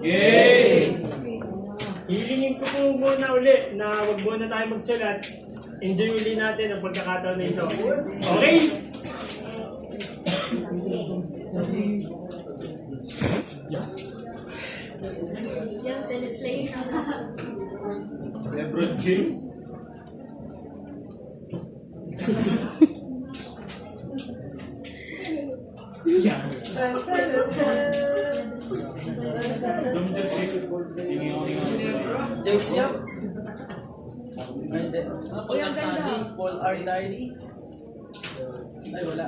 Yay! Hilingin ko po muna uli na wag muna tayo magsulat. Enjoy uli natin ang pagkakataon na ito. Okay? Yung teleslay na LeBron James? James Young. Paul R. Diddy. Ay, wala.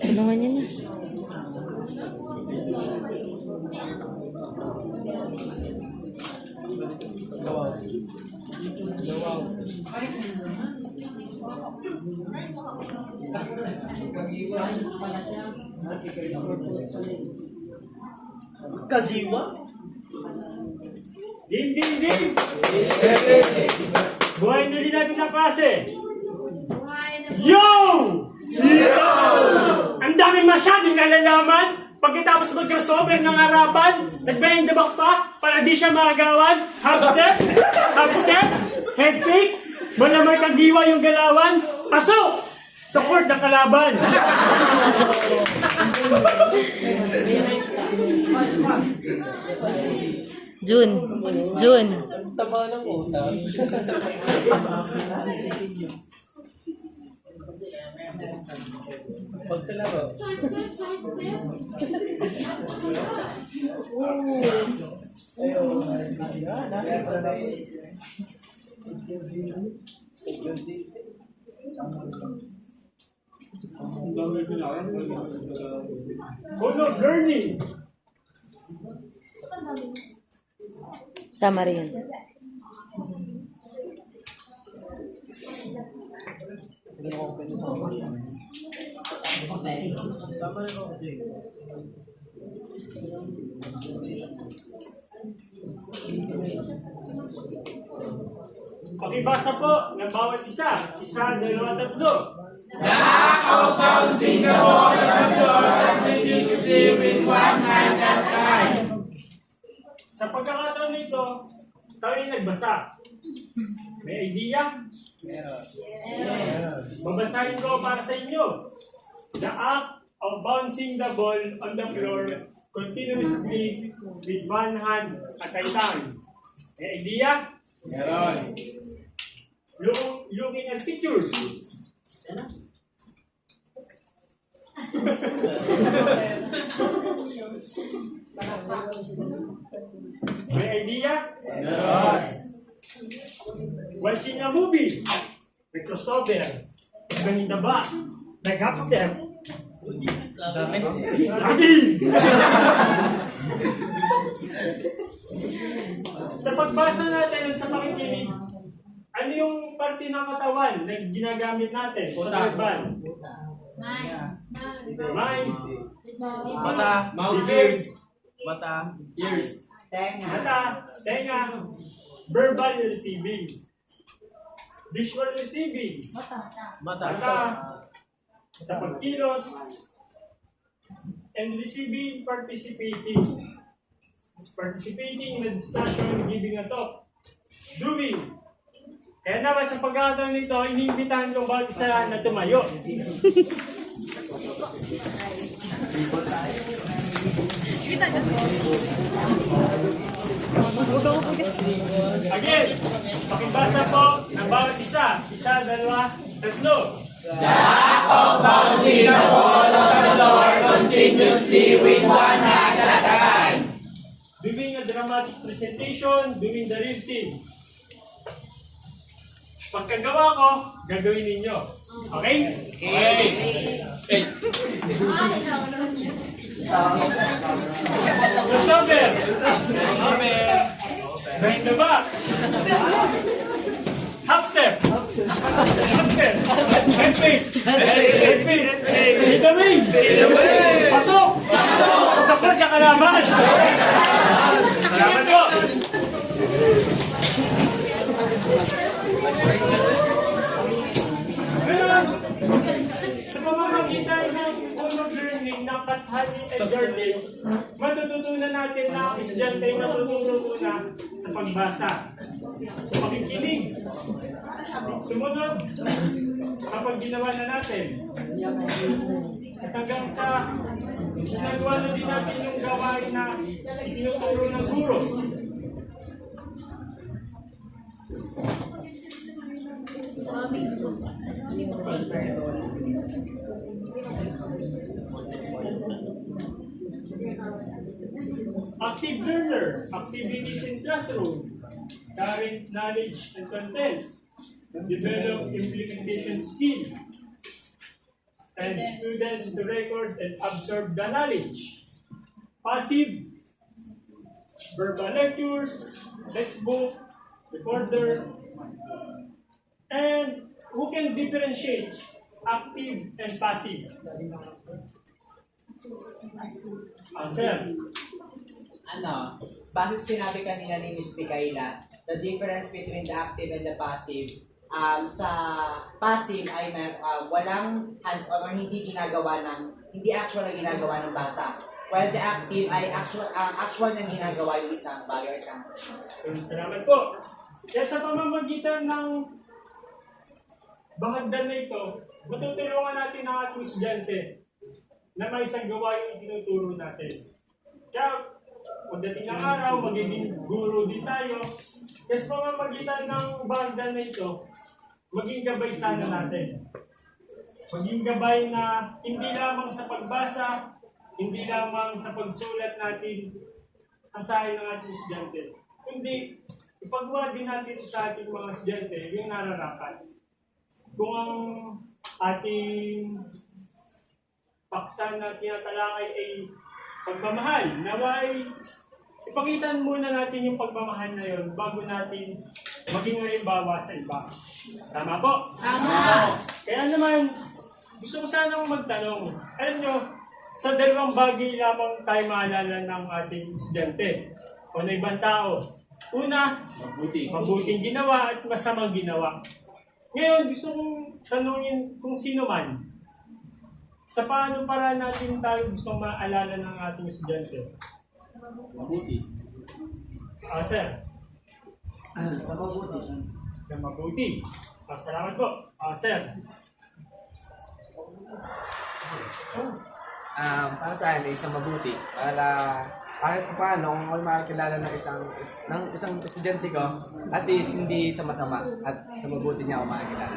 Tulungan niya na. Kadiwa? Game, game, game! Buhay na rin natin na klase! Yo! Yo! Ang daming masyadong nalalaman! Pagkatapos mag-crossover ng harapan, nag-bang the back pa para di siya makagawan. Half step, head fake, malamay kagiwa yung galawan. Pasok! Sa court ng kalaban. June. June. Tama ng utak. Pag sa laro. Goal of learning. Sama rin. Pakibasa po ng bawat isa. Isa, dalawa, tatlo. Of bouncing the ball on the floor and continuously with one hand at a time. Sa pagkakataon nito, tayo yung nagbasa. May idea? Babasahin ko para sa inyo. The act of bouncing the ball on the floor continuously with one hand at a time. May idea? Meron. Looking at pictures. May idea? Meron. Watching a movie. May crossover. May hindaba. May half step. Dami. Lagi! Sa pagbasa natin sa pakikinig, ano yung parte ng katawan na ginagamit natin sa verbal? Mind, Mata. Mouth, ears. Mata. Ears. mata, tenga, verbal receiving, visual receiving, Mata. mata, sa pagkilos, and receiving, participating. Participating in a discussion, giving a talk. Doing. Kaya naman sa pagkakataon nito, iniimbitahan ko bawat isa na tumayo. Again, pakibasa po ng bawat isa. Isa, dalawa, tatlo. Bouncing the ball on the floor continuously with one hand at a time. Doing a dramatic presentation, doing the real thing. Pagkagawa ko, gagawin ninyo. Okay? Okay. Crossover! Behind the back! Half step! Half step! Head fake! Head fake! Hit the wing! Pasok! Pasok! Sa kalaban! Salamat po! Ngayon, sa pamamagitan ng home of learning ng Kathani and Jordan, matututunan natin na ang estudyante ay natututo na sa pagbasa, sa pakikinig, sumunod kapag ginawa na natin. At hanggang sa ginagawa na din natin yung gawain na itinuturo ng guro. Active learner, activities in classroom, current knowledge and content, develop implementation skill, and students to record and absorb the knowledge. Passive, verbal lectures, textbook, recorder, and who can differentiate active and passive? Answer. Base sa sinabi kanina ni Ms. Micaela, the difference between the active and the passive, sa passive ay walang hands-on or hindi actual na ginagawa ng bata. While the active ay actual na ginagawa yung isang bagay. Salamat po. Kaya sa pamamagitan ng bahagdan na ito, matutulungan natin ang ating estudyante na may isang gawain yung tinuturo natin. Kaya, pagdating ng araw, magiging guro din tayo. Kaya sa pamamagitan ng bahagdan na ito, maging gabay sana natin. Maging gabay na hindi lamang sa pagbasa, hindi lamang sa pagsulat natin asahin ng ating estudyante. Kundi, ipagawa din natin sa ating mga estudyante yung nararapat. Kung ang ating paksa na tinatalakay ay pagmamahal, naway ipakitan muna natin yung pagmamahal na yon bago natin maging halimbawa sa iba. Tama po? Tama! Kaya naman, gusto ko sanang magtanong. Alam nyo, sa dalawang bagay lamang tayo maalala ng ating estudyante o na ibang tao. Una, mabuting ginawa at masamang ginawa. Ngayon, gusto kong tanungin kung sino man, sa paano para natin tayo gustong maalala ng ating estudyante? Mabuti. Sir? Sa mabuti. Sa mabuti. Salamat po. Sir? Para sa akin, isang mabuti. Para kahit paano, kung ako makakilala ng isang estudyante ko, at least hindi sa masama at sa mabuti niya ako makakilala.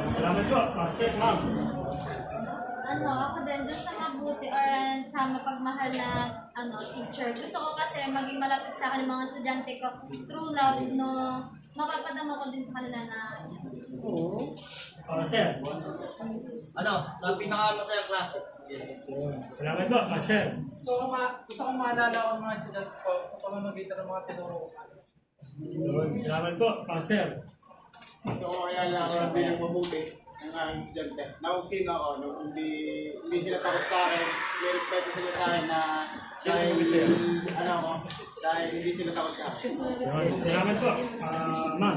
Salamat po. Sir, ma'am? Ako din, doon sa mabuti or sa mapagmahal na teacher. Gusto ko kasi maging malapit sa akin ng mga estudyante ko through love, no, mapapadama ko din sa kanila na Sir? Na pinakamasaya klase. Salamat po. Sir? So, gusto kong maalala ko ang mga estudyante ko sa pamamagitan ng mga tinuro ko sa akin. Salamat po. Sir? So, kaya ko bilang mabuti ng aking estudyante. Na kung sino ako, no, hindi sila takot sa akin, may respeto sila sa akin na dahil hindi sila takot sa akin. Salamat po. Ma'am?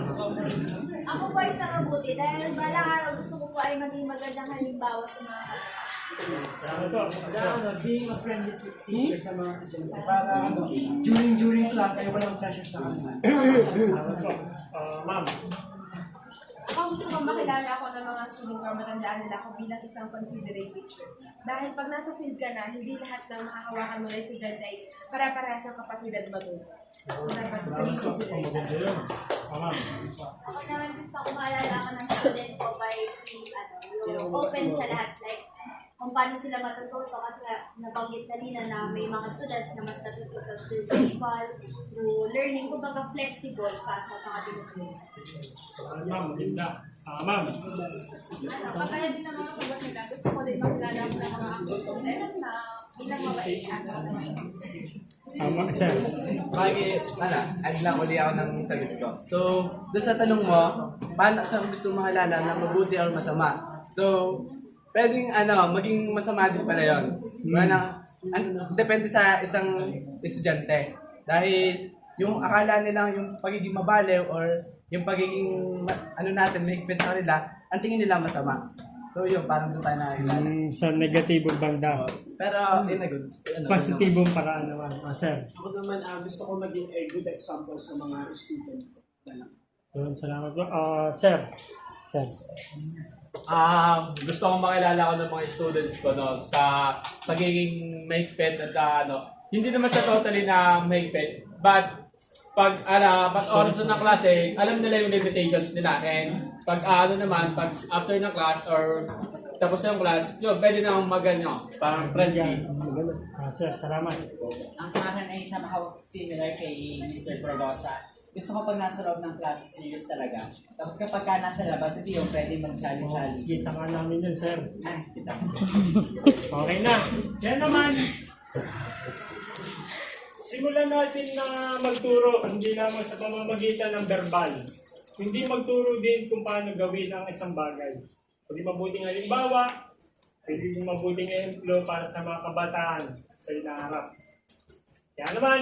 Ako po ay sa mabuti dahil balang araw gusto ko po ay maging magandang halimbawa sa mga Salamat po. Being a friendly teacher sa mga estudyante. Para during class ay walang pressure sa kanila. Salamat po. Ma'am? Ako gusto kong makilala ako ng mga student or matandaan nila ako bilang isang considerate teacher. Dahil pag nasa field ka na, hindi lahat ng makahawakan mo na estudyante ay para-parehas ang kapasidad matuto. Dapat maging considerate. Ma'am? ako naman gusto ko maalala ako ng student ko by yung open sa lahat. Like, kung paano sila matututo kasi nabanggit kanina na may mga students na mas natututo through visual, through learning, kumbaga flexible ka sa mga tinuturo. Ma'am, maganda. Ma'am? Pagkaya din ng mga pagbasalita, gusto ko din makilala ko ng mga students na bilang mabait at Sir? Add lang uli ako ng sagot ko. So, doon sa tanong mo, paano sa gusto mahalala na mabuti o masama? So, pwedeng maging masama din pala yun. Depende sa isang estudyante. Dahil yung akala nila yung pagiging mabalew or yung pagiging ano natin, may higpit sa kanila, ang tingin nila masama. So yun, parang doon tayo nakakilala. Sa negatibong banda. Pero, in a good, Positibong paraan naman. Sir. Ako naman, gusto ko maging a good example sa mga student ko. Yun, salamat po. Sir. Sir. Gusto kong makilala ko ng mga students ko no, sa pagiging mahigpit at hindi naman sa totally na mahigpit, but pag oras ng klase, alam nila yung limitations nila, and pag pag after ng class or tapos na yung class, yun, pwede na akong parang friendly. Sir, salamat. Ang sa akin ay somehow similar kay Mr. Progosa. Gusto ko pag nasa loob ng klase, serious talaga. Tapos kapag ka nasa labas, hindi yung pwede mag-challenge. Kita ka namin yun, sir. Ay, kita. Okay na. Yan naman. Simulan natin na magturo, hindi lamang sa pamamagitan ng verbal. Hindi magturo din kung paano gawin ang isang bagay. Pwede mabuting halimbawa, pwede mabuting exemplo para sa mga kabataan sa inaharap. Yan naman.